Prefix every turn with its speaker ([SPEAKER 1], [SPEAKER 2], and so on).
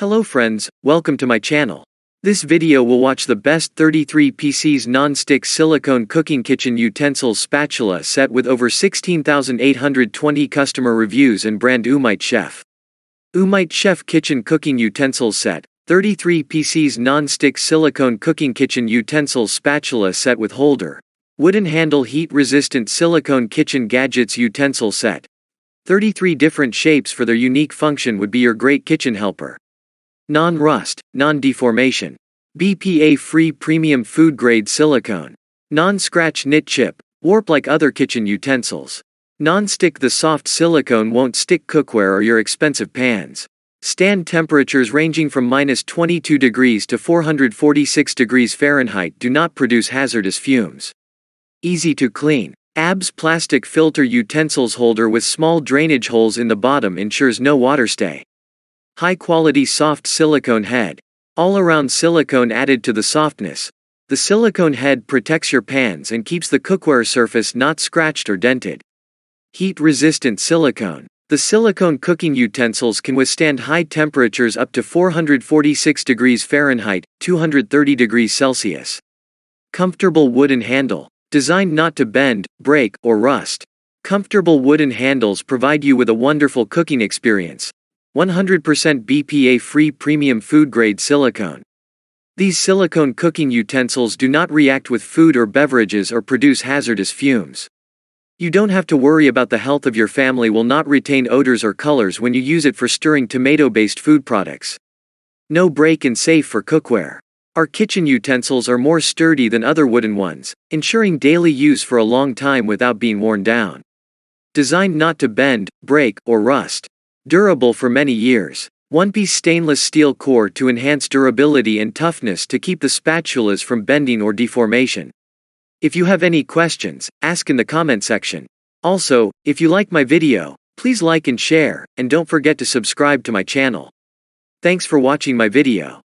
[SPEAKER 1] Hello friends, welcome to my channel. This video will watch the best 33 pieces non-stick silicone cooking kitchen utensils spatula set with over 16,820 customer reviews and brand Umite Chef. Umite Chef Kitchen Cooking Utensils Set, 33 pieces non-stick silicone cooking kitchen utensils spatula set with holder. Wooden handle heat-resistant silicone kitchen gadgets utensil set. 33 different shapes for their unique function would be your great kitchen helper. Non-rust, non-deformation. BPA-free premium food-grade silicone. Non-scratch knit chip, warp like other kitchen utensils. Non-stick. The soft silicone won't stick cookware or your expensive pans. Stand temperatures ranging from -22 degrees to 446 degrees Fahrenheit do not produce hazardous fumes. Easy to clean. ABS plastic filter utensils holder with small drainage holes in the bottom ensures no water stay. High-quality soft silicone head. All-around silicone added to the softness. The silicone head protects your pans and keeps the cookware surface not scratched or dented. Heat-resistant silicone. The silicone cooking utensils can withstand high temperatures up to 446 degrees Fahrenheit, 230 degrees Celsius. Comfortable wooden handle. Designed not to bend, break, or rust. Comfortable wooden handles provide you with a wonderful cooking experience. 100% BPA-free premium food-grade silicone. These silicone cooking utensils do not react with food or beverages or produce hazardous fumes. You don't have to worry about the health of your family will not retain odors or colors when you use it for stirring tomato-based food products. No break and safe for cookware. Our kitchen utensils are more sturdy than other wooden ones, ensuring daily use for a long time without being worn down. Designed not to bend, break, or rust. Durable for many years. One-piece stainless steel core to enhance durability and toughness to keep the spatulas from bending or deformation. If you have any questions, ask in the comment section. Also, if you like my video, please like and share, and don't forget to subscribe to my channel. Thanks for watching my video.